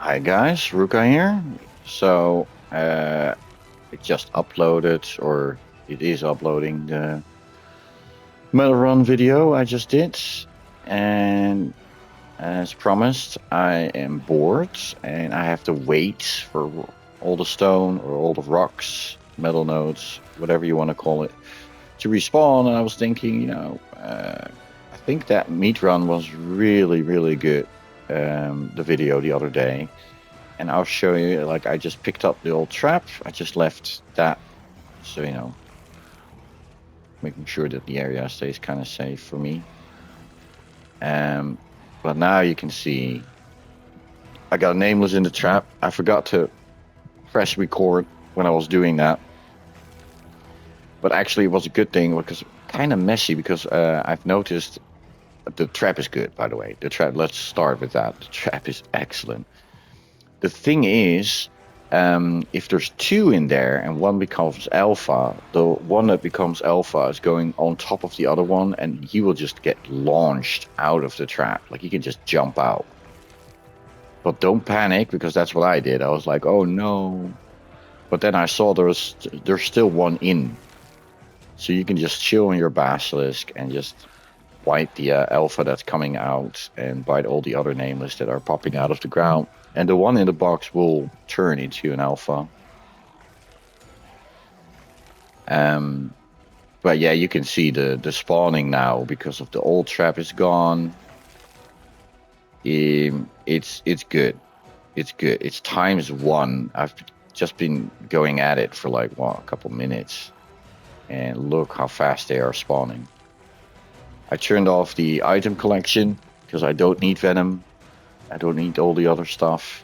Hi guys, Ruka here. So it just uploaded, or it is uploading the Meatrun video I just did, and as promised, I am bored and I have to wait for all the stone or all the rocks, metal nodes, whatever you want to call it, to respawn. And I was thinking, I think that Meatrun was really good. The video the other day. And I'll show you, like, I just picked up the old trap. I just left that, so, making sure that the area stays kind of safe for me. But now you can see I got a nameless in the trap. I forgot to press record when I was doing that. But actually it was a good thing because kind of messy because I've noticed the trap is good, by the way. The trap, let's start with that. The trap is excellent. The thing is, if there's two in there and one becomes alpha, the one that becomes alpha is going on top of the other one, and he will just get launched out of the trap. Like, he can just jump out. But don't panic, because that's what I did. I was like, oh no. But then I saw there's still one in. So you can just chill on your basilisk and just wipe the alpha that's coming out and bite all the other nameless that are popping out of the ground. And the one in the box will turn into an alpha. But yeah, you can see the spawning now because of the old trap is gone. It's good. It's good. It's ×1. I've just been going at it for like a couple minutes, and look how fast they are spawning. I turned off the item collection because I don't need venom. I don't need all the other stuff.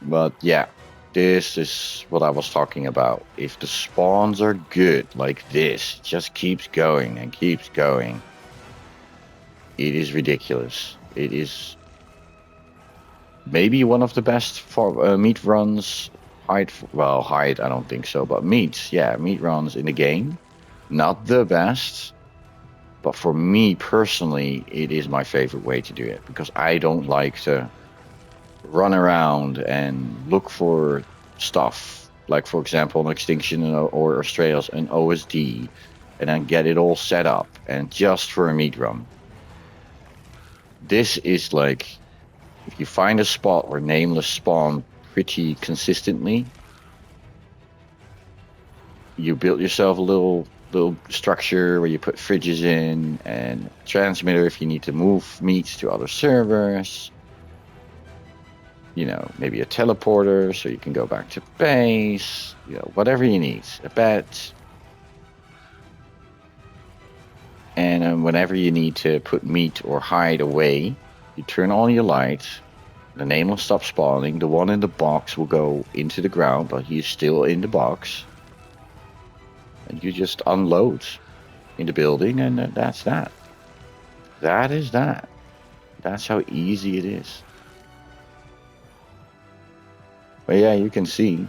But yeah, this is what I was talking about. If the spawns are good, like this, just keeps going and keeps going. It is ridiculous. It is maybe one of the best for meat runs. Hide, I don't think so, but meat runs in the game. Not the best, but for me personally, it is my favorite way to do it, because I don't like to run around and look for stuff, like, for example, an Extinction or Australia's an OSD, and then get it all set up and just for a meat run. This is like, if you find a spot where nameless spawn pretty consistently, you build yourself a little structure where you put fridges in and transmitter if you need to move meats to other servers. Maybe a teleporter so you can go back to base. Whatever you need. A bed. And whenever you need to put meat or hide away, you turn on your light. The name will stop spawning. The one in the box will go into the ground, but he's still in the box. And you just unload in the building, and that's that. That is that. That's how easy it is. But yeah, you can see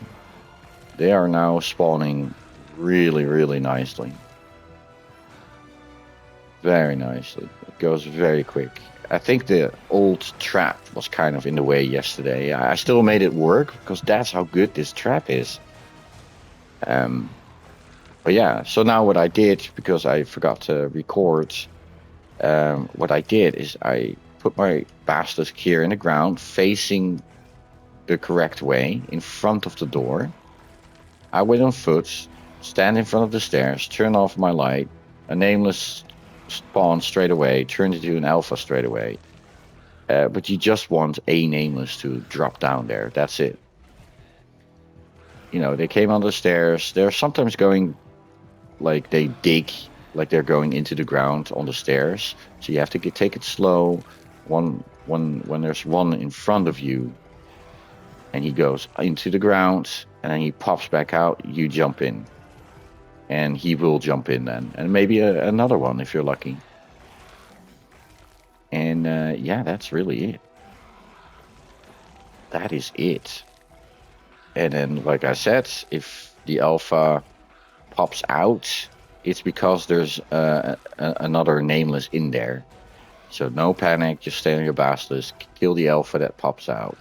they are now spawning really nicely. Very nicely. It goes very quick. I think the old trap was kind of in the way yesterday. I still made it work because that's how good this trap is. But yeah, so now what I did, because I forgot to record, what I did is I put my basilisk here in the ground, facing the correct way, in front of the door. I went on foot, stand in front of the stairs, turn off my light, a nameless spawn straight away, turn into an alpha straight away. But you just want a nameless to drop down there. That's it. They came on the stairs. They're sometimes going, like, they dig, like they're going into the ground on the stairs. So you have to take it slow. When there's one in front of you, and he goes into the ground, and then he pops back out, you jump in. And he will jump in then. And maybe another one if you're lucky. And yeah, that's really it. That is it. And then, like I said, if the alpha pops out, it's because there's another nameless in there. So no panic, just stay on your basilisk, kill the alpha that pops out.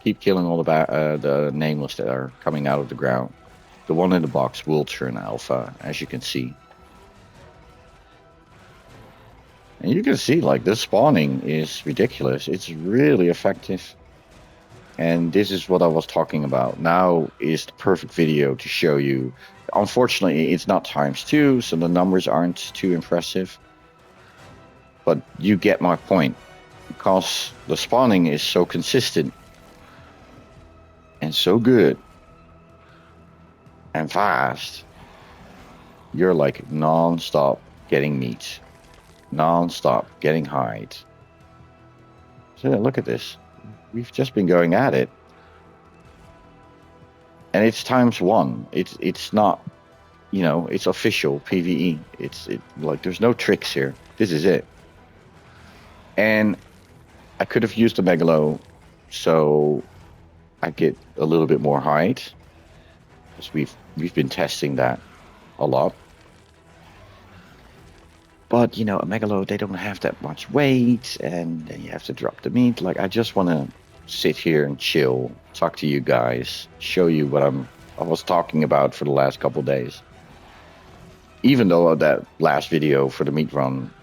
Keep killing all the nameless that are coming out of the ground. The one in the box will turn alpha, as you can see. And you can see, like, this spawning is ridiculous. It's really effective. And this is what I was talking about. Now is the perfect video to show you. Unfortunately, it's not ×2, so the numbers aren't too impressive. But you get my point. Because the spawning is so consistent and so good and fast, you're like non-stop getting meat, non-stop getting hide. So look at this. We've just been going at it, and it's ×1. It's not, you know, it's official PVE. It's like there's no tricks here. This is it. And I could have used the megalo, so I get a little bit more hide, because we've been testing that a lot. But you know, a megalo, they don't have that much weight, and then you have to drop the meat. Like, I just want to sit here and chill, talk to you guys, show you what I was talking about for the last couple days. Even though that last video for the meat run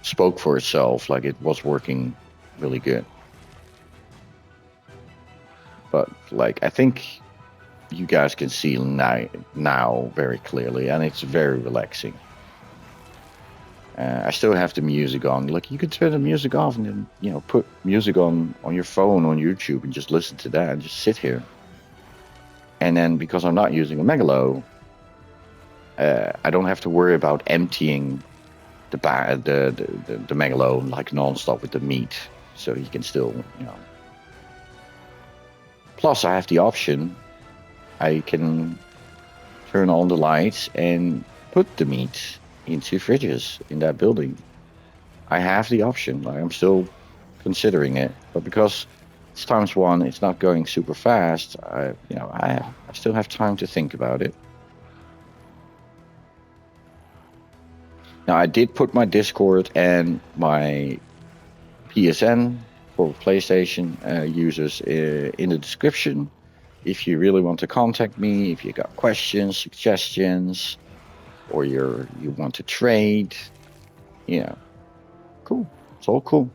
spoke for itself, like it was working really good. But like, I think you guys can see now very clearly, and it's very relaxing. I still have the music on. Like, you can turn the music off and then, you know, put music on your phone on YouTube and just listen to that and just sit here. And then because I'm not using a megalo, I don't have to worry about emptying the megalo like non-stop with the meat, so you can still, you know. Plus, I have the option. I can turn on the lights and put the meat into fridges in that building. I have the option. Like, I'm still considering it, but because it's ×1, it's not going super fast. I still have time to think about it. Now, I did put my Discord and my PSN for PlayStation users in the description. If you really want to contact me, if you got questions, suggestions, or you want to trade, you know, cool. It's all cool.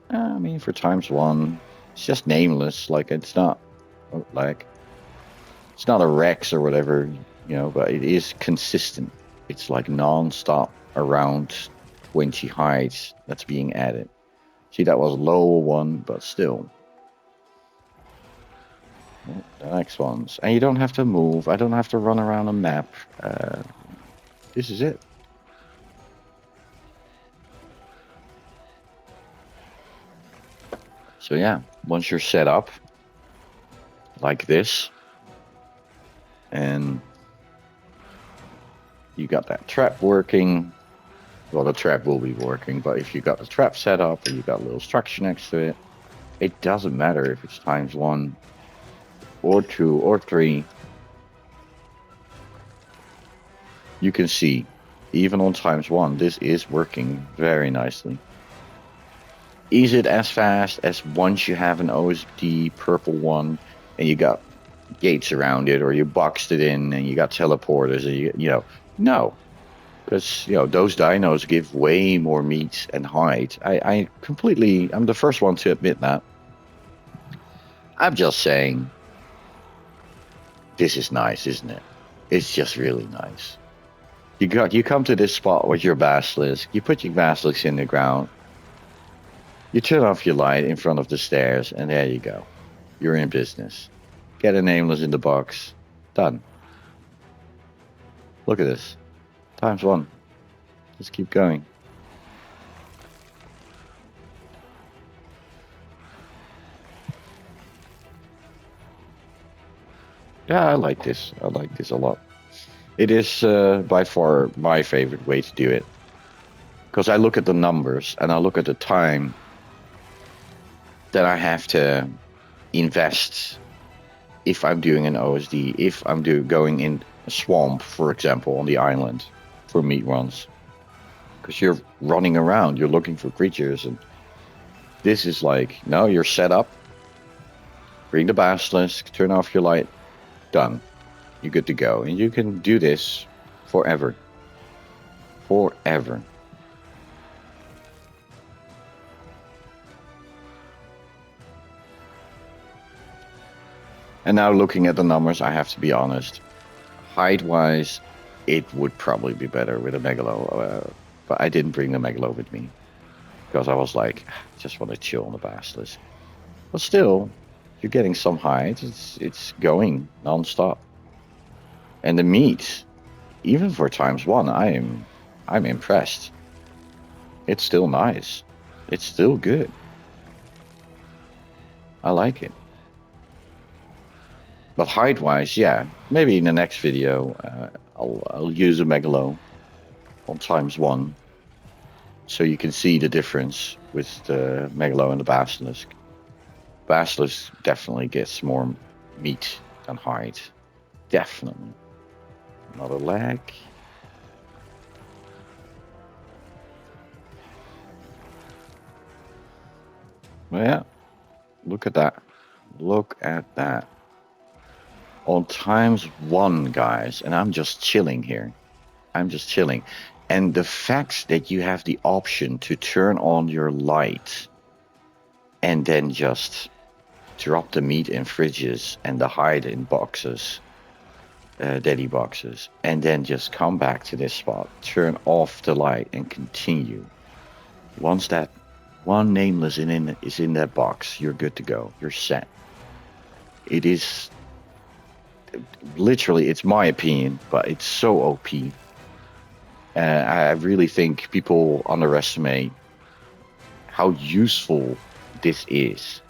I mean, for ×1, it's just nameless. Like, it's not a Rex or whatever, you know, but it is consistent. It's like non-stop around 20 hides that's being added. See, that was a lower one, but still. The next ones. And you don't have to move. I don't have to run around a map. This is it. So yeah, once you're set up like this, and you got that trap working, well, the trap will be working, but if you got the trap set up and you got a little structure next to it, it doesn't matter if it's ×1 or 2 or 3. You can see, even on ×1, this is working very nicely. Is it as fast as once you have an OSD purple one and you got gates around it, or you boxed it in and you got teleporters, and you know, no. Because, you know, those dinos give way more meat and hide. I'm the first one to admit that. I'm just saying, this is nice, isn't it? It's just really nice. You come to this spot with your basilisk, you put your basilisk in the ground, you turn off your light in front of the stairs, and there you go. You're in business. Get a nameless in the box. Done. Look at this. ×1. Let's keep going. Yeah, I like this. I like this a lot. It is by far my favorite way to do it. Because I look at the numbers and I look at the time that I have to invest if I'm doing an OSD, if I'm going in a swamp, for example, on the island for meat runs. because you're running around, you're looking for creatures, and this is like, no, you're set up. Bring the basilisk, turn off your light, done. You're good to go, and you can do this forever. Forever. And now looking at the numbers, I have to be honest. Height-wise, it would probably be better with a Megalo. But I didn't bring the Megalo with me. Because I was like, I just want to chill on the basilisk. But still, you're getting some height. It's going non-stop. And the meat, even for ×1, I'm impressed. It's still nice. It's still good. I like it. But height-wise, yeah, maybe in the next video I'll use a Megalo on ×1, so you can see the difference with the Megalo and the Basilisk. Basilisk definitely gets more meat than height, definitely. Another leg. Well, yeah, look at that. Look at that. On ×1, guys, and I'm just chilling here. I'm just chilling. And the fact that you have the option to turn on your light and then just drop the meat in fridges and the hide in boxes, daddy boxes, and then just come back to this spot, turn off the light and continue. Once that one nameless is in that box, you're good to go. You're set. It is literally, it's my opinion, but it's so OP. I really think people underestimate how useful this is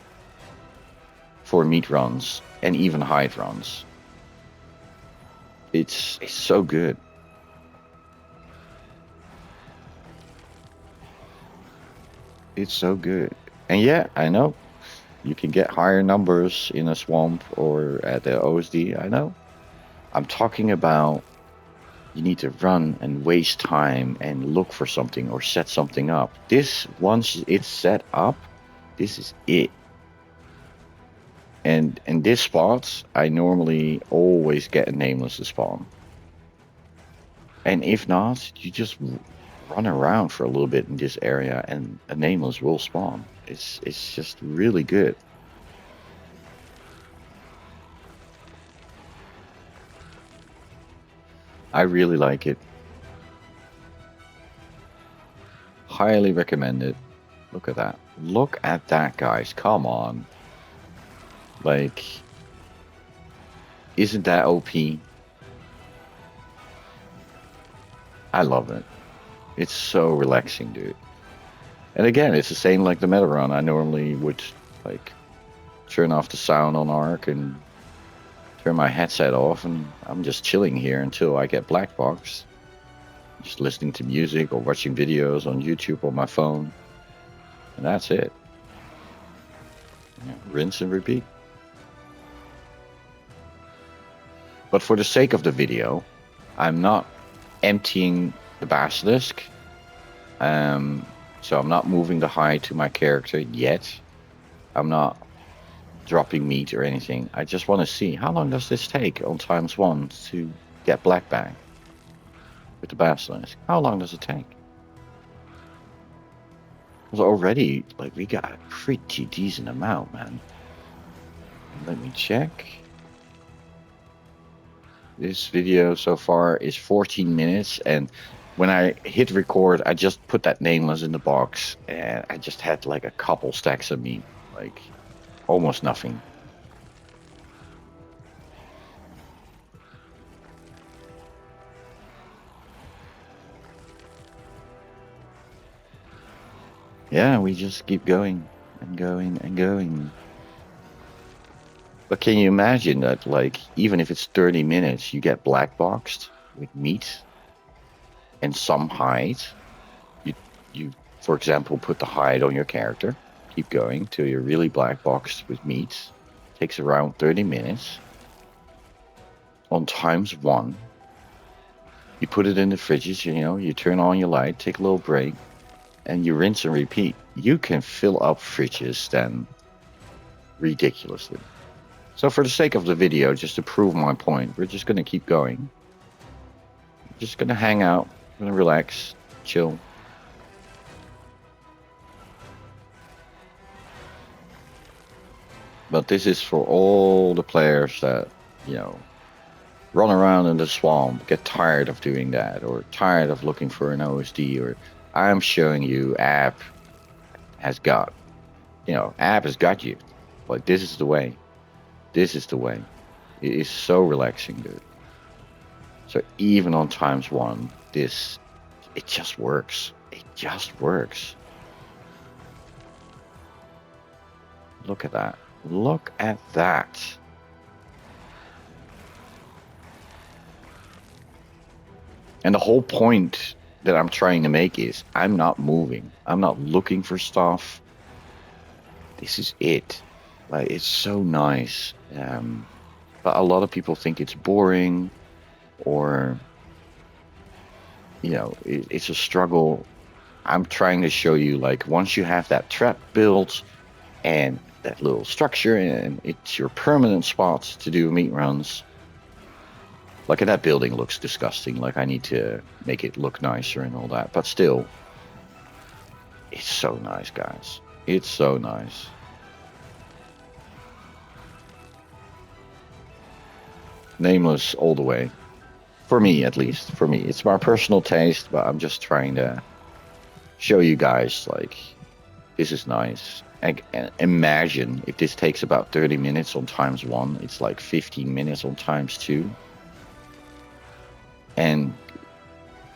for meat runs and even hide runs. It's so good. It's so good. And yeah, I know you can get higher numbers in a swamp or at the OSD. I know. I'm talking about you need to run and waste time and look for something or set something up. This, once it's set up, this is it. And in this spot, I normally always get a nameless to spawn. And if not, you just run around for a little bit in this area and a nameless will spawn. It's just really good. I really like it. Highly recommend it. Look at that. Look at that, guys. Come on. Like, isn't that OP? I love it. It's so relaxing, dude. And again, it's the same like the Meatrun. I normally would like turn off the sound on Arc and turn my headset off, and I'm just chilling here until I get black box. Just listening to music or watching videos on YouTube on my phone. And that's it. Yeah, rinse and repeat. But for the sake of the video, I'm not emptying the basilisk. So I'm not moving the hide to my character yet. I'm not dropping meat or anything. I just want to see how long does this take on ×1 to get black bag with the basilisk. How long does it take? Because already, like, we got a pretty decent amount, man. Let me check. This video so far is 14 minutes, and when I hit record, I just put that nameless in the box, and I just had like a couple stacks of meat, like almost nothing. Yeah, we just keep going and going and going. But can you imagine that, like, even if it's 30 minutes, you get black boxed with meat and some hide. You, for example, put the hide on your character, keep going till you're really black boxed with meat. Takes around 30 minutes on ×1. You put it in the fridges, you know, you turn on your light, take a little break, and you rinse and repeat. You can fill up fridges then ridiculously. So for the sake of the video, just to prove my point, we're just going to keep going. Just going to hang out, going to relax, chill. But this is for all the players that, you know, run around in the swamp, get tired of doing that, or tired of looking for an OSD, or I'm showing you app has got, you know, app has got you. Like, this is the way. This is the way. It is so relaxing, dude. So even on ×1, this, it just works. It just works. Look at that. Look at that. And the whole point that I'm trying to make is I'm not moving. I'm not looking for stuff. This is it. Like, it's so nice. But a lot of people think it's boring, or, you know, it's a struggle. I'm trying to show you, like, once you have that trap built and that little structure, and it's your permanent spot to do meat runs. Like, that building looks disgusting. Like, I need to make it look nicer and all that. But still, it's so nice, guys. It's so nice. Nameless all the way. For me, at least. For me. It's my personal taste, but I'm just trying to show you guys, like, this is nice. And imagine if this takes about 30 minutes on ×1. It's like 15 minutes on ×2. And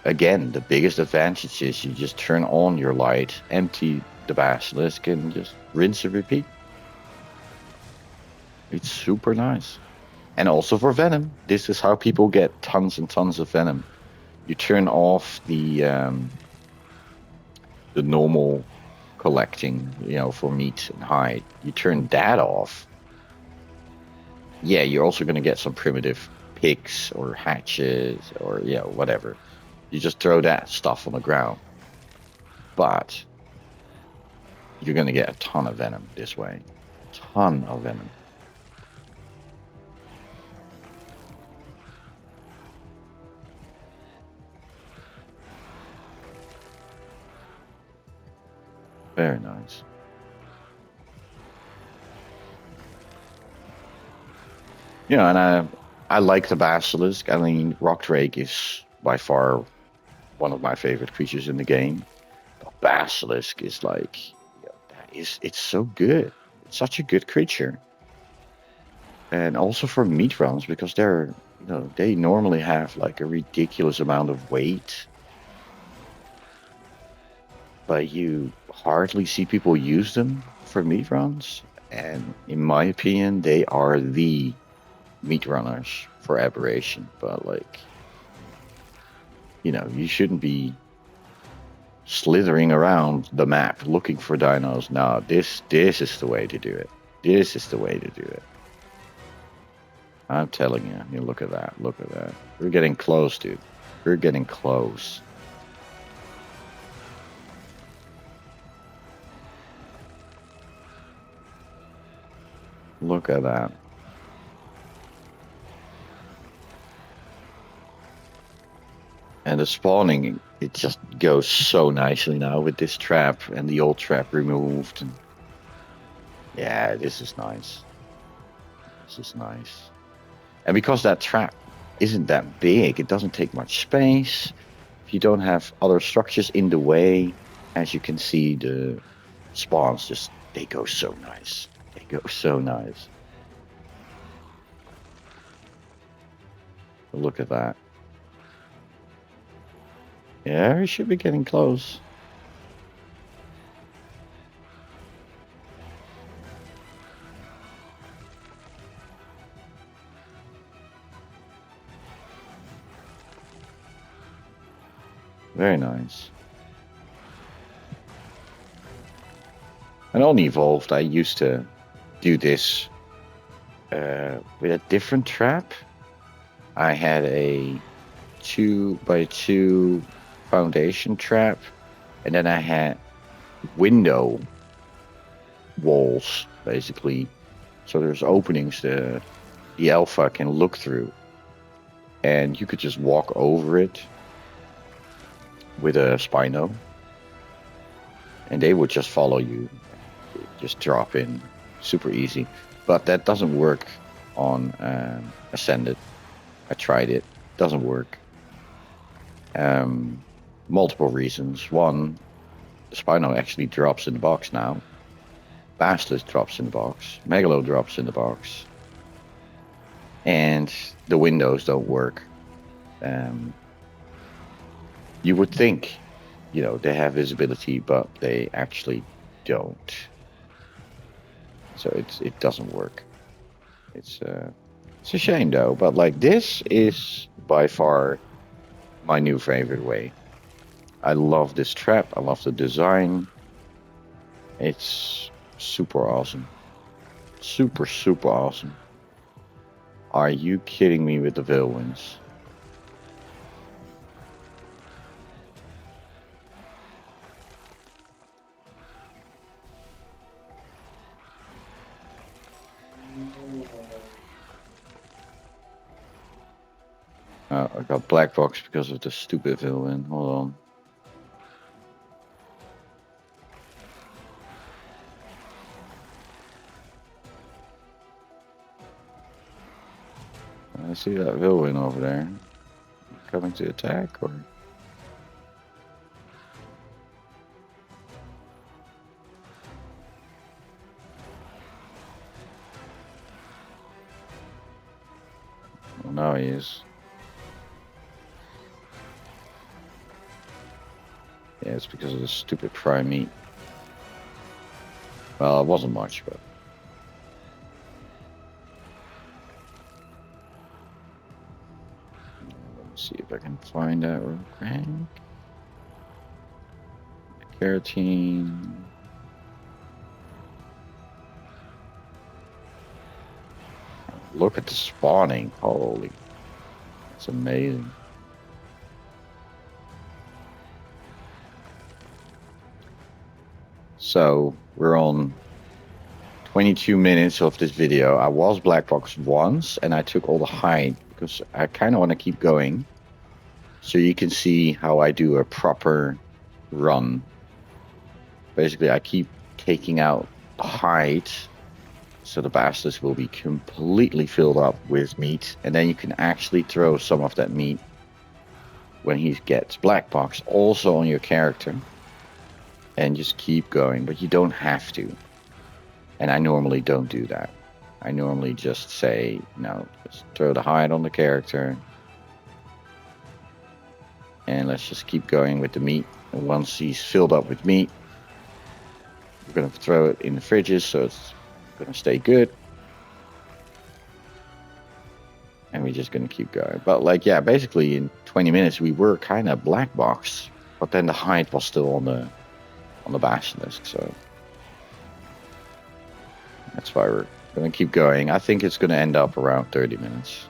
again, the biggest advantage is you just turn on your light, empty the basilisk, and just rinse and repeat. It's super nice. And also for venom, this is how people get tons and tons of venom. You turn off the normal collecting, you know, for meat and hide. You turn that off. Yeah, you're also going to get some primitive picks or hatches or, you know, whatever. You just throw that stuff on the ground. But you're going to get a ton of venom this way. A ton of venom. Very nice. You know, and I like the basilisk. I mean, rock drake is by far one of my favorite creatures in the game. The basilisk is like, you know, it's so good. It's such a good creature. And also for meat runs, because they're, you know, they normally have like a ridiculous amount of weight. But you hardly see people use them for meat runs. And in my opinion, they are the meat runners for Abberation. But, like, you know, you shouldn't be slithering around the map looking for dinos. No, this is the way to do it. This is the way to do it. I'm telling you. I mean, look at that. Look at that. We're getting close, dude. We're getting close. Look at that. And the spawning, it just goes so nicely now with this trap and the old trap removed. And yeah, this is nice. This is nice. And because that trap isn't that big, it doesn't take much space. If you don't have other structures in the way, as you can see, the spawns just, they go so nice. They go so nice. Look at that. Yeah, we should be getting close. Very nice. And on Evolved, I used to do this with a different trap. I had a 2x2 foundation trap, and then I had window walls basically. So there's openings the alpha can look through, and you could just walk over it with a Spino, and they would just follow you, just drop in, super easy. But that doesn't work on Ascended. I tried it, doesn't work. Multiple reasons. One, the Spino actually drops in the box now. Basilisk drops in the box. Megalo drops in the box. And the windows don't work. You would think, you know, they have visibility, but they actually don't. So it doesn't work. It's a shame though. But like, this is by far my new favorite way. I love this trap. I love the design. It's super awesome. Super, super awesome. Are you kidding me with the Vilwins? I got black box because of the stupid Vilwin. Hold on. I see that Vilwin over there. Coming to attack, or? Well, now he is. Yeah, it's because of the stupid prime meat. Well, it wasn't much, but... Let me see if I can find that real quick. Carotene. Look at the spawning. Holy. That's amazing. So we're on 22 minutes of this video. I was black box once and I took all the hide because I kind of want to keep going. So you can see how I do a proper run. Basically, I keep taking out the hide, so the bastards will be completely filled up with meat, and then you can actually throw some of that meat when he gets black box also on your character, and just keep going. But you don't have to, and I normally don't do that. I normally just say, no, just throw the hide on the character, and let's just keep going with the meat. And once he's filled up with meat, we're going to throw it in the fridges, so it's going to stay good. And we're just going to keep going. But like, yeah, basically in 20 minutes we were kind of black box, but then the hide was still on the basilisk, so that's why we're going to keep going. I think it's going to end up around 30 minutes.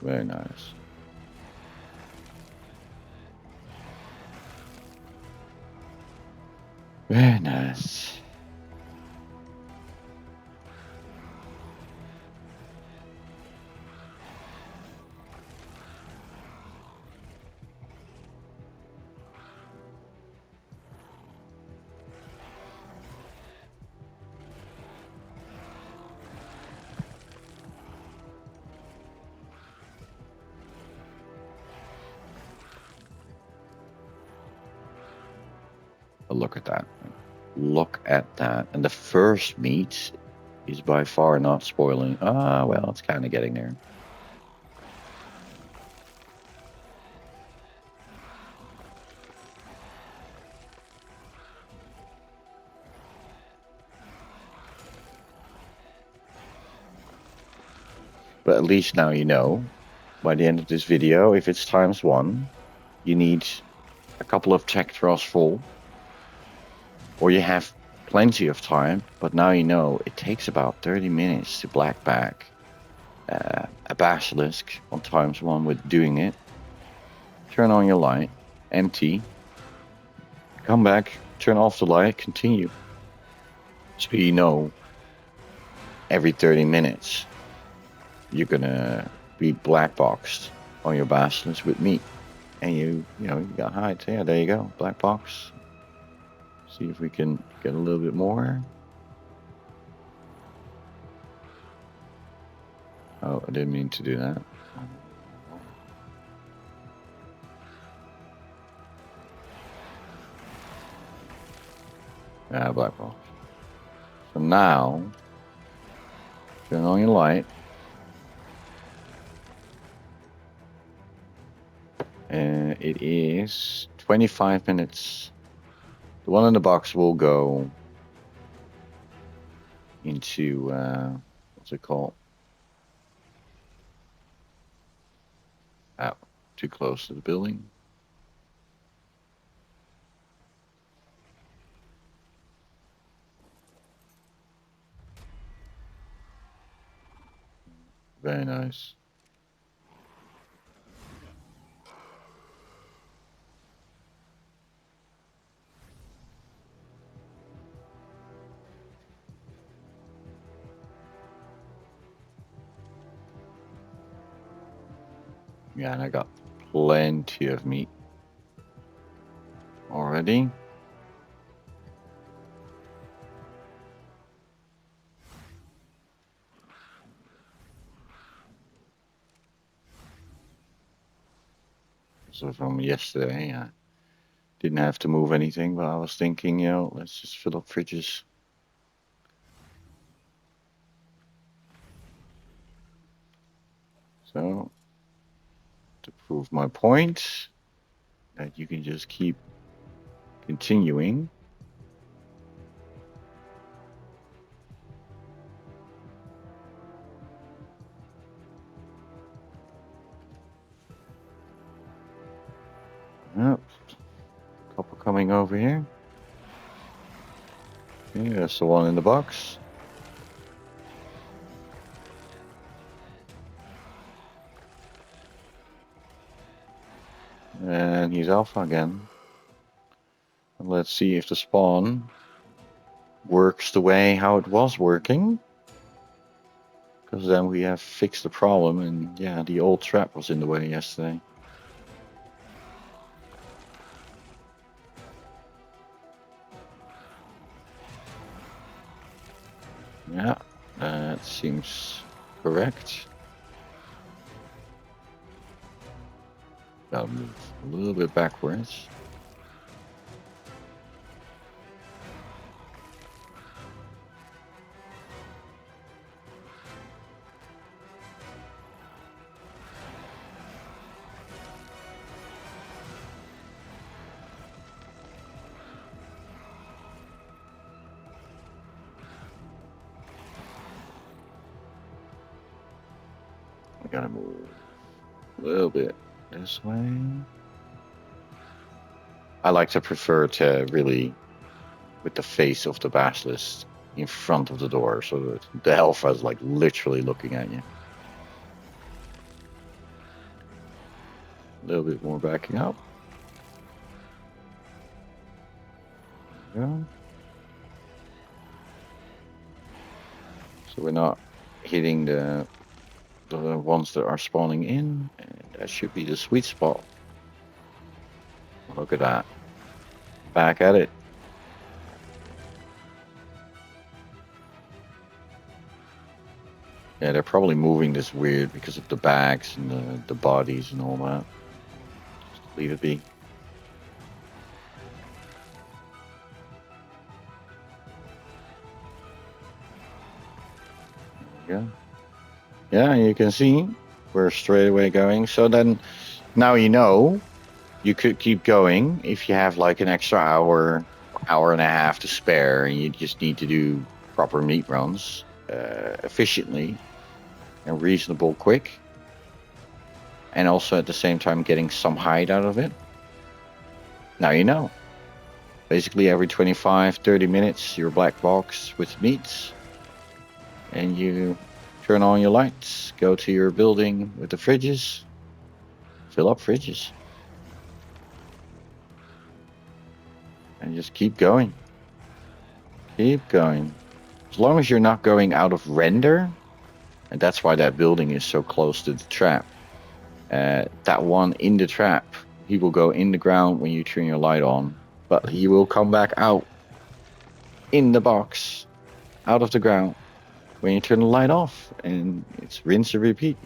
Very nice. Very nice. Look at that. Look at that. And the first meat is by far not spoiling. Ah, well, it's kind of getting there. But at least now you know, by the end of this video, if it's ×1, you need a couple of check thrusts full. or you have plenty of time, but now you know it takes about 30 minutes to black bag a basilisk on times 1 with doing it. Turn on your light, empty, come back, turn off the light, continue. So you know every 30 minutes you're gonna be black boxed on your basilisk with meat. And you got hides. Yeah, there you go, black box. See if we can get a little bit more. Oh, I didn't mean to do that. Yeah, black box. So now, turn on your light. It is 25 minutes. The one in the box will go into, what's it called? Oh, too close to the building. Very nice. Yeah, and I got plenty of meat already. So from yesterday, I didn't have to move anything, but I was thinking, let's just fill up fridges. So, to prove my point, that you can just keep continuing. Yep. Couple coming over here. Yeah, that's the one in the box. And he's alpha again. And let's see if the spawn works the way how it was working. Because then we have fixed the problem, and yeah, the old trap was in the way yesterday. Yeah, that seems correct. Gotta move a little bit backwards. We gotta move a little bit this way. I like to prefer to really with the face of the basilisk in front of the door, so that the alpha is like literally looking at you. A little bit more backing up. There we go. So we're not hitting the ones that are spawning in, and that should be the sweet spot. Look at that. Back at it. Yeah, they're probably moving this weird because of the bags and the bodies and all that. Just leave it be. There we go. Yeah, you can see we're straight away going. So then now you know you could keep going if you have like an extra hour and a half to spare, and you just need to do proper meat runs efficiently and reasonable quick, and also at the same time getting some hide out of it. Now you know. Basically every 25-30 minutes your black box with meats, and you turn on your lights, go to your building with the fridges, fill up fridges, and just keep going. Keep going. As long as you're not going out of render, and that's why that building is so close to the trap. That one in the trap, he will go in the ground when you turn your light on, but he will come back out in the box, out of the ground, when you turn the light off, and it's rinse and repeat,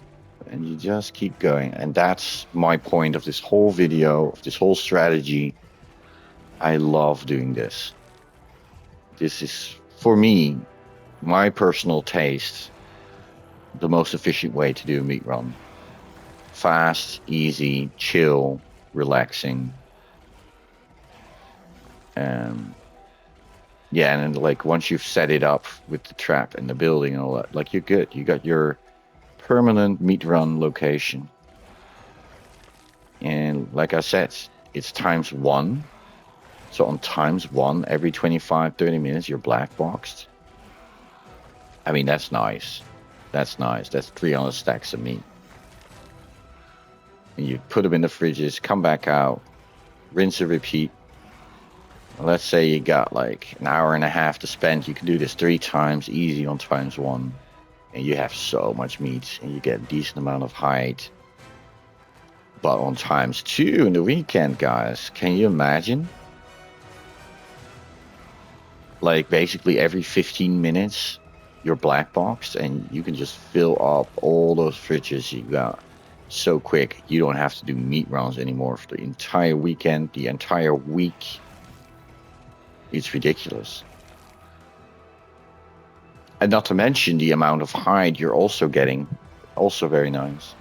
and you just keep going. And that's my point of this whole video, of this whole strategy. I love doing this. This is, for me, my personal taste, the most efficient way to do a meat run. Fast, easy, chill, relaxing. Yeah, and then, like, once you've set it up with the trap and the building and all that, like, you're good. You got your permanent meat run location. And like I said, it's ×1. So on ×1, every 25-30 minutes, you're black boxed. I mean, that's nice. That's nice. That's 300 stacks of meat. And you put them in the fridges, come back out, rinse and repeat. Let's say you got like an hour and a half to spend. You can do this 3 times easy on ×1. And you have so much meat, and you get a decent amount of hide. But on ×2 in the weekend, guys, can you imagine? Like, basically every 15 minutes, you're black boxed, and you can just fill up all those fridges you got so quick. You don't have to do meat runs anymore for the entire weekend, the entire week. It's ridiculous. And not to mention the amount of hide you're also getting. Also very nice.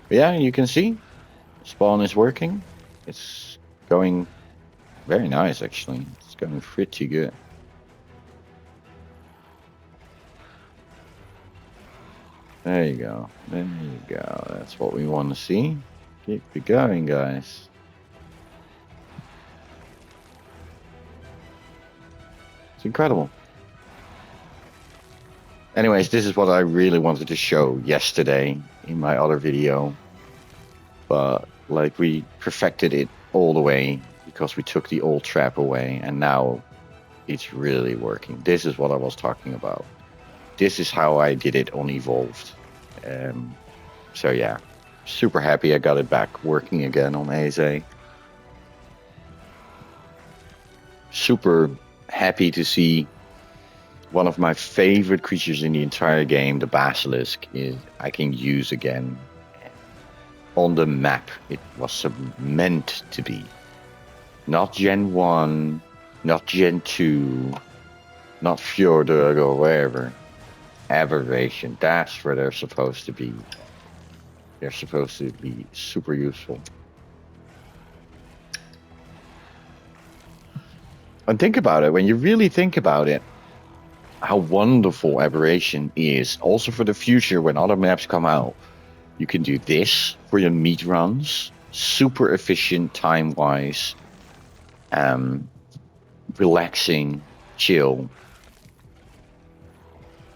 But yeah, you can see spawn is working. It's going very nice, actually. It's going pretty good. There you go. There you go. That's what we want to see. Keep it going, guys. It's incredible. Anyways, this is what I really wanted to show yesterday in my other video. But, like, we perfected it all the way because we took the old trap away, and now it's really working. This is what I was talking about. This is how I did it on Evolved. So yeah, super happy I got it back working again on ASA. Super happy to see one of my favorite creatures in the entire game, the Basilisk, I can use again on the map. It was meant to be. Not Gen 1, not Gen 2, not Fjordur or wherever. Abberation, that's where they're supposed to be. They're supposed to be super useful. And think about it, when you really think about it, how wonderful Abberation is. Also for the future, when other maps come out, you can do this for your meat runs. Super efficient time-wise. Relaxing, chill.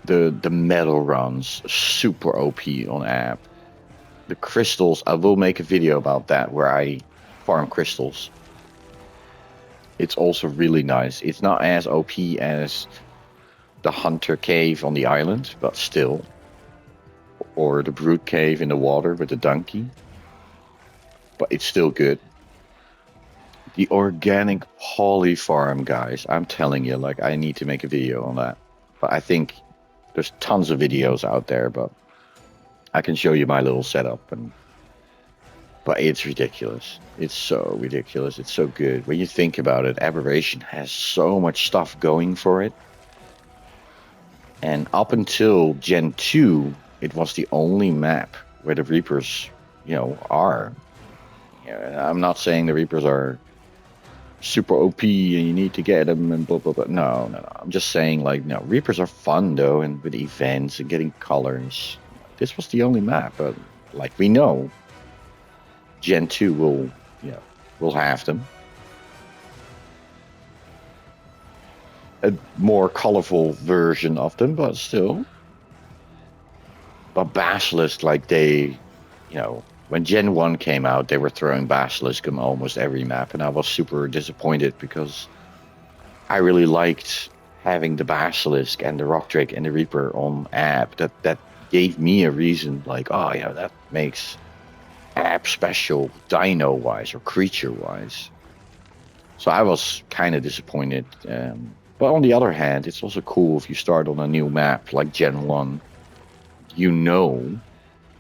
The metal runs, super OP on app. The crystals, I will make a video about that where I farm crystals. It's also really nice. It's not as OP as the Hunter Cave on the island, but still. Or the Brute Cave in the water with the donkey. But it's still good. The organic poly farm, guys. I'm telling you, like, I need to make a video on that. But I think there's tons of videos out there, but I can show you my little setup. But it's ridiculous. It's so ridiculous. It's so good. When you think about it, Abberation has so much stuff going for it. And up until Gen 2, it was the only map where the Reapers, are. I'm not saying the Reapers are super OP and you need to get them and blah blah blah. No. I'm just saying, like, no, Reapers are fun though, and with events and getting colors. This was the only map, but like we know, Gen 2 will, will have them. A more colorful version of them, but still. But Basilisk, like when Gen 1 came out, they were throwing Basilisk on almost every map, and I was super disappointed because I really liked having the Basilisk and the Rock Drake and the Reaper on app. That gave me a reason, like, oh yeah, that makes app special dino-wise or creature-wise. So I was kind of disappointed. But on the other hand, it's also cool if you start on a new map like Gen 1,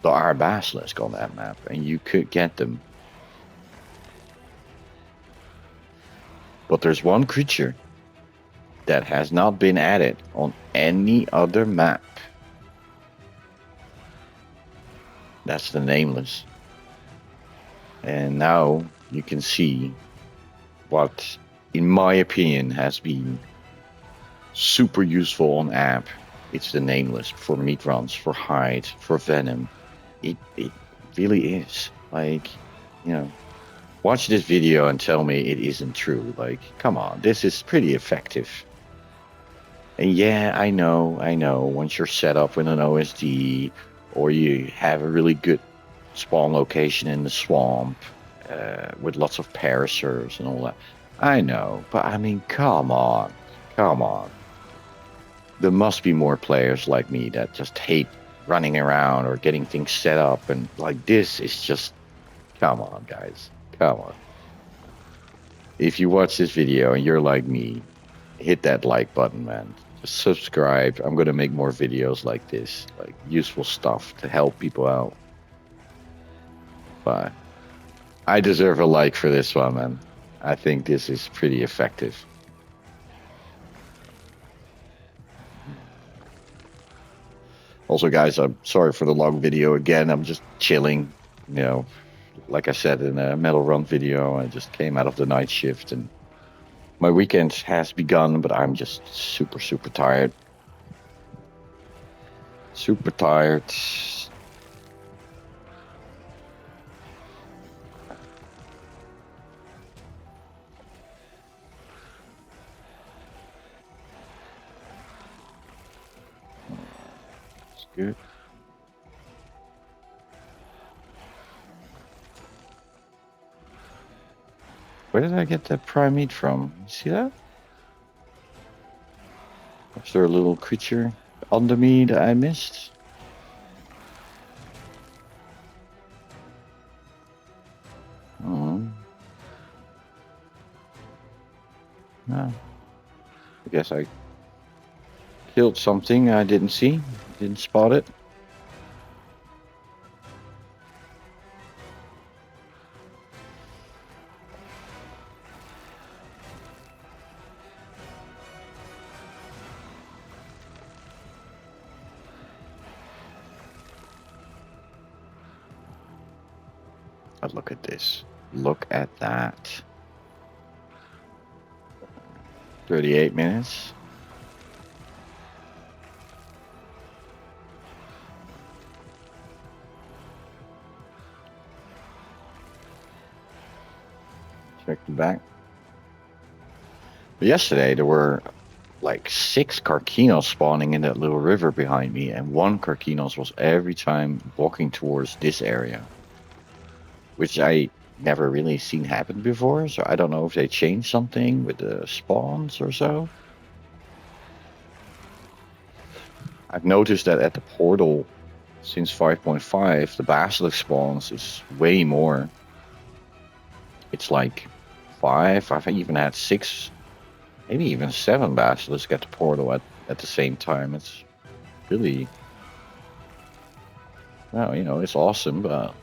there are Basilisk on that map, and you could get them. But there's one creature that has not been added on any other map. That's the Nameless. And now you can see what, in my opinion, has been super useful on app. It's the Nameless for Meatruns, for Hide, for Venom. It really is. Like, watch this video and tell me it isn't true. Like, come on, this is pretty effective. And yeah, I know, once you're set up with an OSD, or you have a really good spawn location in the swamp, with lots of parasaurs and all that, I know, but I mean, come on. There must be more players like me that just hate running around or getting things set up, and like, this is just, come on, guys, come on. If you watch this video and you're like me, hit that like button, man. Just subscribe. I'm gonna make more videos like this, like useful stuff to help people out. But I deserve a like for this one, man. I think this is pretty effective. Also, guys, I'm sorry for the long video again. I'm just chilling, like I said in a Metal Run video. I just came out of the night shift and my weekend has begun, but I'm just super, super tired. Super tired. It's good. Where did I get that prime meat from? You see that? Was there a little creature under me that I missed? Oh. No. I guess I killed something I didn't see. Didn't spot it. But look at this. Look at that. 38 minutes. Check the back. But yesterday there were like 6 Carcinos spawning in that little river behind me, and 1 Carcinos was every time walking towards this area, which I never really seen happen before. So I don't know if they changed something with the spawns or so. I've noticed that at the portal since 5.5, the Basilisk spawns is way more. It's like 5, I've even had 6, maybe even 7 Basilisk at the portal at the same time. It's really, well, it's awesome, but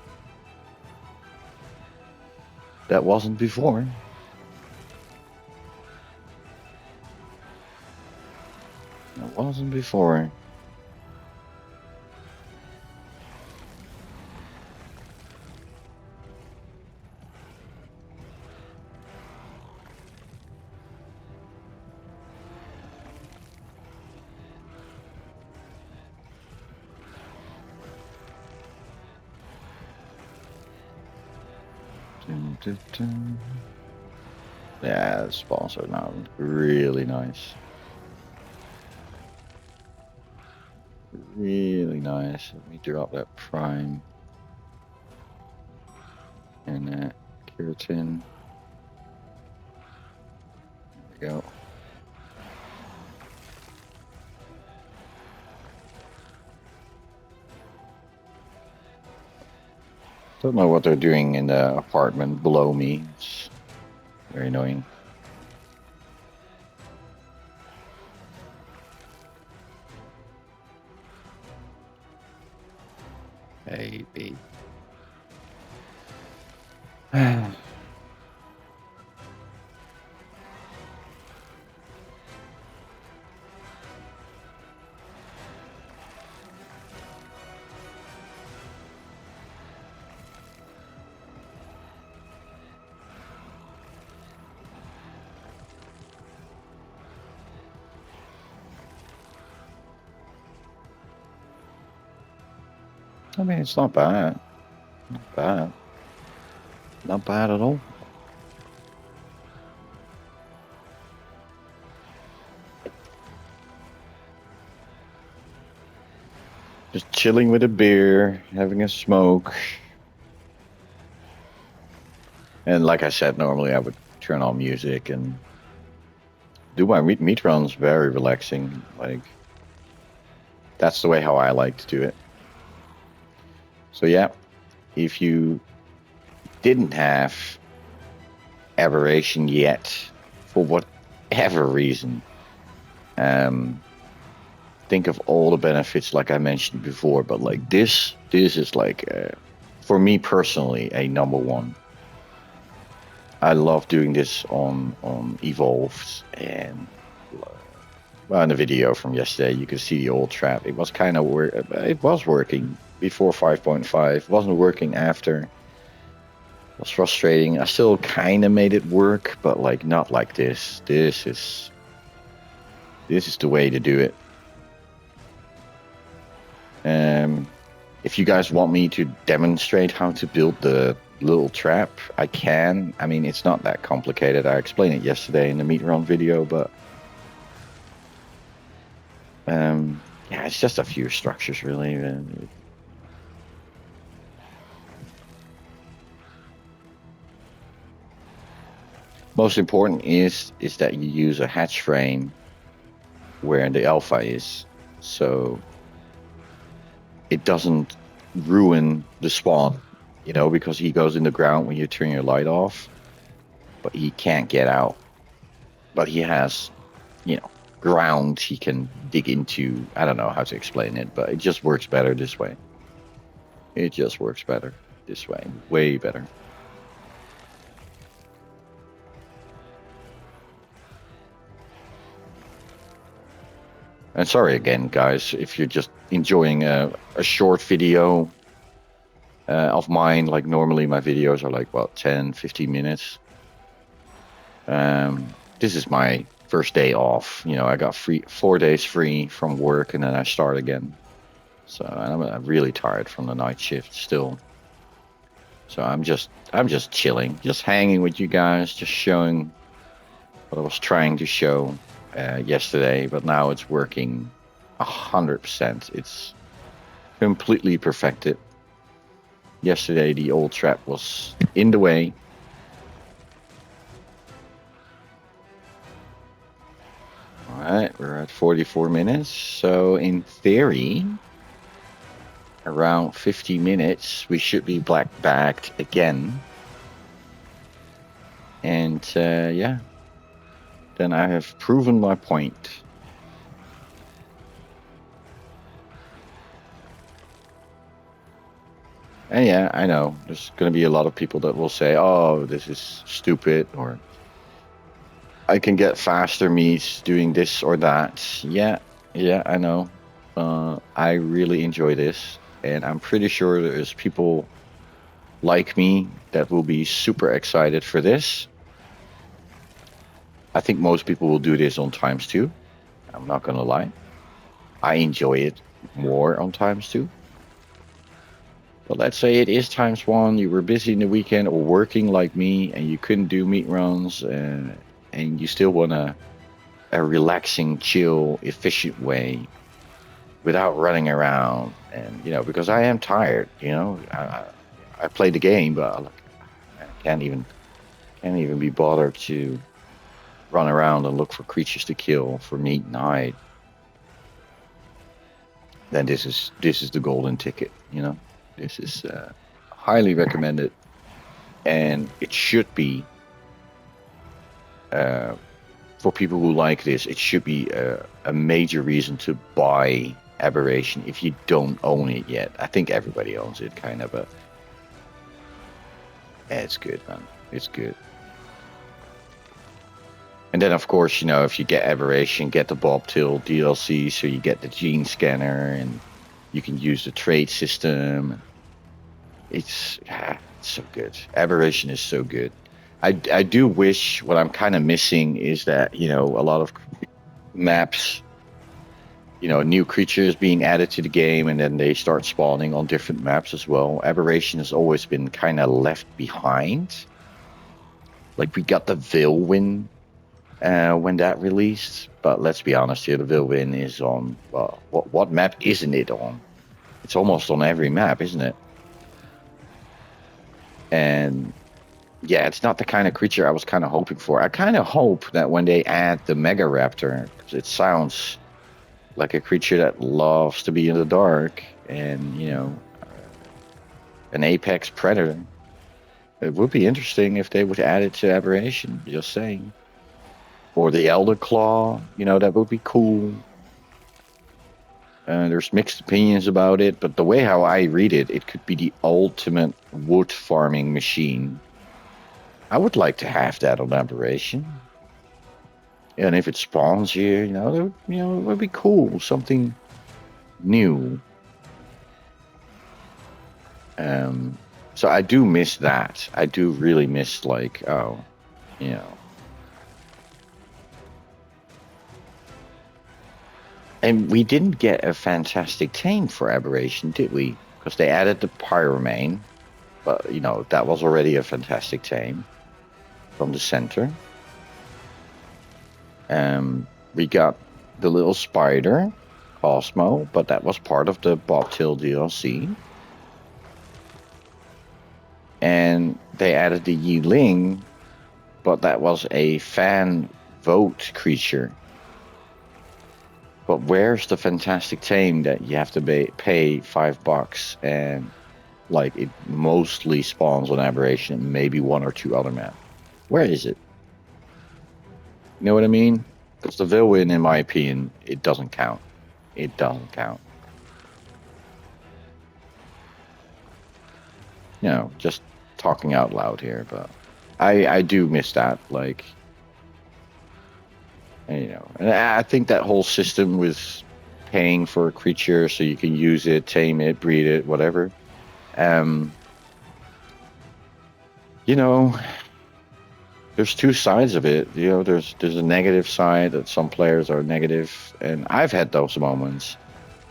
that wasn't before. That wasn't before. Yeah, the spawns are now really nice. Really nice. Let me drop that prime. And keratin. There we go. Don't know what they're doing in the apartment below me. It's very annoying. Maybe. I mean, it's not bad. Not bad. Not bad at all. Just chilling with a beer, having a smoke. And like I said, normally I would turn on music and do my Meatrun's very relaxing. Like, that's the way how I like to do it. So yeah, if you didn't have Abberation yet, for whatever reason, think of all the benefits like I mentioned before, but like this is like, for me personally, a #1. I love doing this on Evolved, and well, in the video from yesterday, you can see the old trap. It was kind of it was working before 5.5. Wasn't working after. It was frustrating. I still kind of made it work, but like not like this. This is the way to do it. If you guys want me to demonstrate how to build the little trap, I can. I mean, it's not that complicated. I explained it yesterday in the Meatrun video, but yeah, it's just a few structures really. Most important is that you use a hatch frame where the alpha is, so it doesn't ruin the spawn, you know, because he goes in the ground when you turn your light off, but he can't get out. But he has, you know, ground he can dig into. I don't know how to explain it, but it just works better this way. It just works better this way, way better. And sorry again, guys, if you're just enjoying a short video of mine. Like normally my videos are like, what, 10, 15 minutes. This is my first day off. You know, I got 4 days free from work, and then I start again. So I'm really tired from the night shift still. So I'm just chilling, just hanging with you guys, just showing what I was trying to show yesterday, but now it's working 100%. It's completely perfected. Yesterday the old trap was in the way. Alright, we're at 44 minutes, so in theory around 50 minutes we should be black bagged again. And yeah, then I have proven my point. And yeah, I know there's going to be a lot of people that will say, oh, this is stupid, or I can get faster meats doing this or that. Yeah, I know. I really enjoy this, and I'm pretty sure there's people like me that will be super excited for this. I think most people will do this on ×2. I'm not gonna lie. I enjoy it more on ×2. But let's say it is ×1. You were busy in the weekend or working like me, and you couldn't do meat runs, and you still want a relaxing, chill, efficient way without running around. And because I am tired. I play the game, but I can't even be bothered to run around and look for creatures to kill for meat and hide. Then this is the golden ticket. This is highly recommended, and it should be for people who like this. It should be a major reason to buy Abberation if you don't own it yet. I think everybody owns it, kind of. But it's good, man. It's good. And then, of course, if you get Abberation, get the Bobtail DLC, so you get the gene scanner, and you can use the trade system. It's so good. Abberation is so good. I do wish, what I'm kind of missing is that, a lot of maps, new creatures being added to the game, and then they start spawning on different maps as well. Abberation has always been kind of left behind. Like, we got the Vilwin when that released, but let's be honest here, the Vilwin is on, well, what map isn't it on? It's almost on every map, isn't it? And yeah, it's not the kind of creature I was kind of hoping for. I kind of hope that when they add the Mega Raptor, it sounds like a creature that loves to be in the dark, and an apex predator. It would be interesting if they would add it to Abberation, just saying. Or the Elder Claw, that would be cool. There's mixed opinions about it, but the way how I read it, it could be the ultimate wood farming machine. I would like to have that on Abberation. And if it spawns here, it would be cool. Something new. So I do miss that. I do really miss, And we didn't get a fantastic tame for Abberation, did we? Because they added the Pyromane. But, that was already a fantastic tame from the center. We got the little spider, Cosmo, but that was part of the Bobtail DLC. And they added the Yiling, but that was a fan vote creature. But where's the fantastic tame that you have to pay $5 and it mostly spawns on Abberation, maybe one or two other maps? Where is it? You know what I mean? Because the Vilwin, in my opinion, it doesn't count. It doesn't count. Just talking out loud here, but I do miss that. And I think that whole system with paying for a creature so you can use it, tame it, breed it, whatever. There's two sides of it. There's a negative side that some players are negative, and I've had those moments.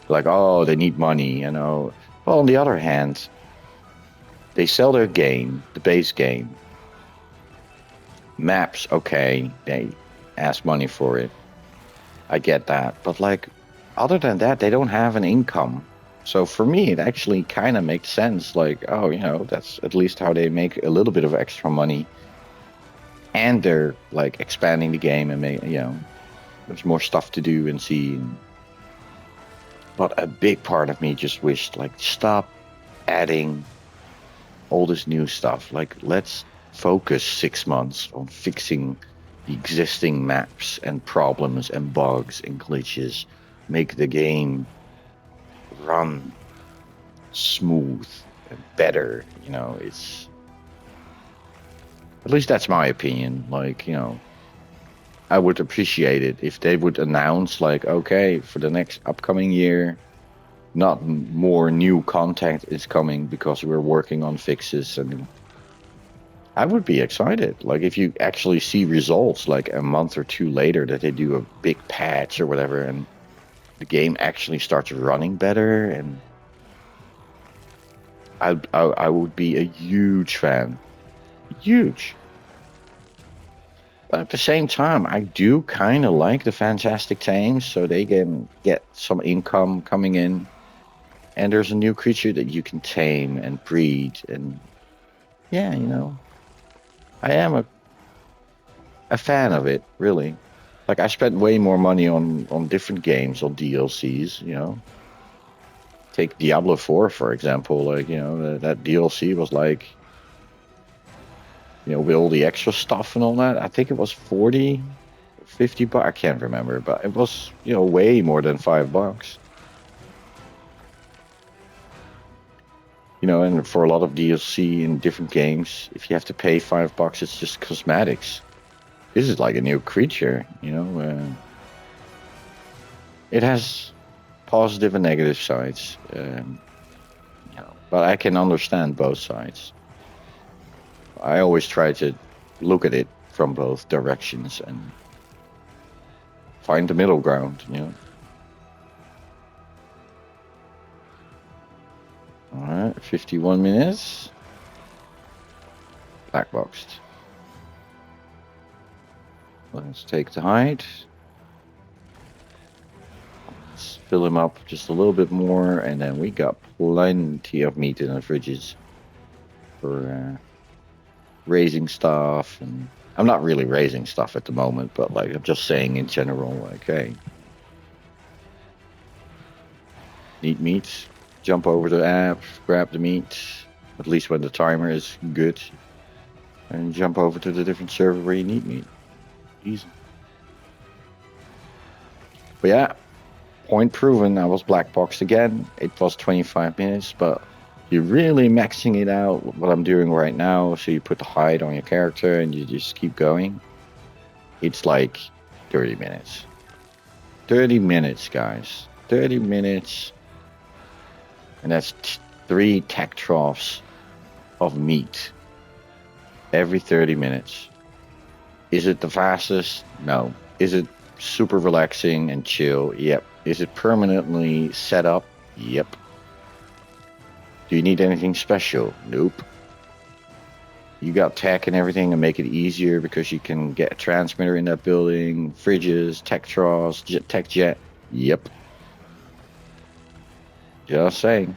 Like, oh, they need money, Well, on the other hand, they sell their game, the base game. Maps, okay, they ask money for it. I get that. But, other than that, they don't have an income. So for me, it actually kind of makes sense. That's at least how they make a little bit of extra money. And they're, expanding the game and there's more stuff to do and see. But a big part of me just wished, stop adding all this new stuff. Let's focus 6 months on fixing the existing maps and problems and bugs and glitches. Make the game run smooth and better. It's... At least that's my opinion. I would appreciate it if they would announce, okay, for the next upcoming year, not more new content is coming because we're working on fixes. And I would be excited. If you actually see results, a month or two later, that they do a big patch or whatever, and the game actually starts running better. And I would be a huge fan. Huge. But at the same time, I do kind of like the fantastic tames, so they can get some income coming in. And there's a new creature that you can tame and breed. And yeah, you know, I am a fan of it, really. Like, I spent way more money on different games, on DLCs, you know. Take Diablo 4, for example. Like, you know, that DLC was like, you know, with all the extra stuff and all that, I think it was 40, 50 bucks. I can't remember, but it was, you know, way more than $5. You know, and for a lot of DLC in different games, if you have to pay $5, it's just cosmetics. This is like a new creature, you know. It has positive and negative sides, you know, but I can understand both sides. I always try to look at it from both directions and find the middle ground, you know. All right, 51 minutes. Black boxed. Let's take the hide. Let's fill him up just a little bit more, and then we got plenty of meat in the fridges for raising stuff. And I'm not really raising stuff at the moment, but like I'm just saying in general, like, hey, need meat, jump over the app, grab the meat, at least when the timer is good, and jump over to the different server where you need meat. Easy. But yeah, point proven. I was black boxed again. It was 25 minutes, but you're really maxing it out, what I'm doing right now. So you put the hide on your character and you just keep going. It's like 30 minutes. 30 minutes, guys. 30 minutes. And that's 3 tech troughs of meat every 30 minutes. Is it the fastest? No. Is it super relaxing and chill? Yep. Is it permanently set up? Yep. Do you need anything special? Nope. You got tech and everything to make it easier because you can get a transmitter in that building, fridges, tech troughs, tech jet. Yep. Just saying.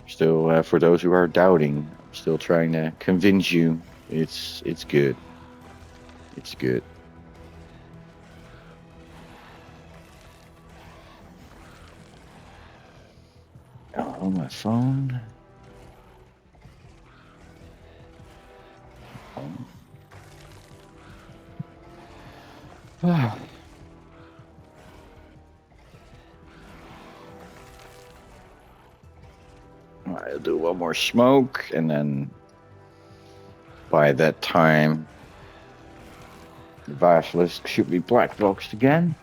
Still, for those who are doubting, I'm still trying to convince you it's good. It's good. On my phone. I'll do one more smoke, and then by that time, the Basilisk should be black boxed again.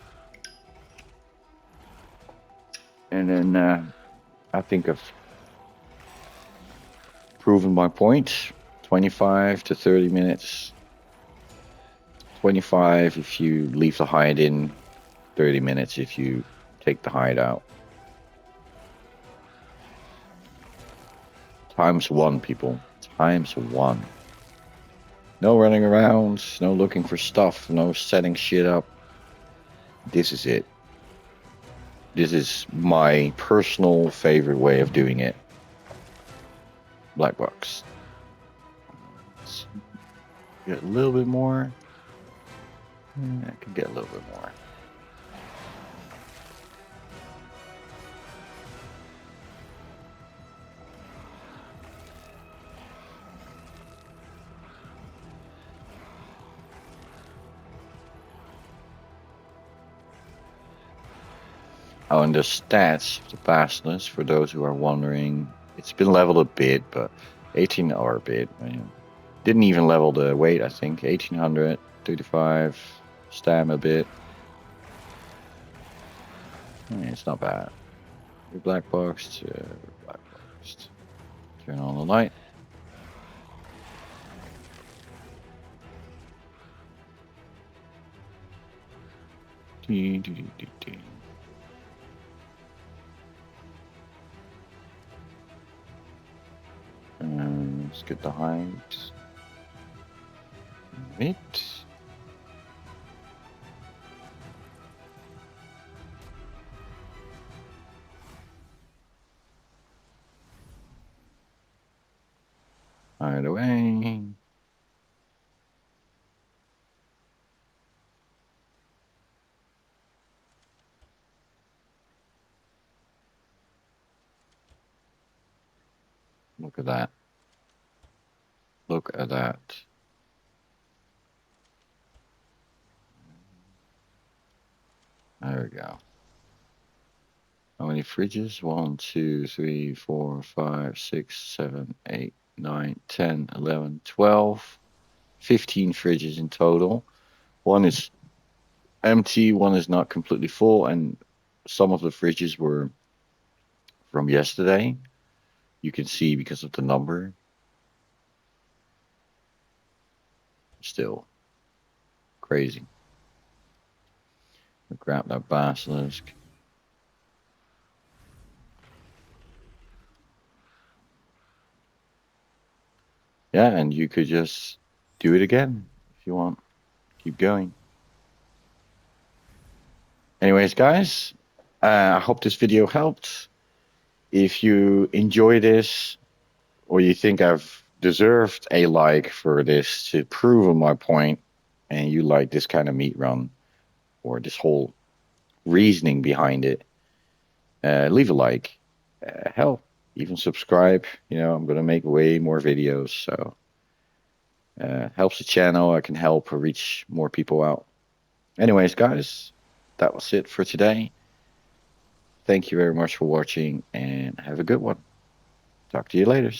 And then I think I've proven my point. 25 to 30 minutes. 25 if you leave the hide in. 30 minutes if you take the hide out. Times 1, people. Times 1. No running around, no looking for stuff, no setting shit up. This is it. This is my personal favorite way of doing it. Black box. Let's get a little bit more. I can get a little bit more. Oh, and the stats of the Basilisk, for those who are wondering, it's been leveled a bit, but 18 or a bit. Didn't even level the weight, I think. 1800, 35, stam a bit. It's not bad. We're black boxed. Black boxed. Turn on the light. Let's get the height. Meat. Hide away. Look at that. Look at that. There we go. How many fridges? 1, 2, 3, 4, 5, 6, 7, 8, 9, 10, 11, 12, 15 fridges in total. One is empty, one is not completely full, and some of the fridges were from yesterday. You can see because of the number. Still crazy. Grab that basilisk. Yeah, and you could just do it again if you want. Keep going. Anyways, guys, I hope this video helped. If you enjoy this, or you think I've deserved a like for this to prove my point, and you like this kind of meat run, or this whole reasoning behind it, leave a like. Hell, even subscribe. You know, I'm gonna make way more videos, so helps the channel. I can help reach more people out. Anyways, guys, that was it for today. Thank you very much for watching, and have a good one. Talk to you later.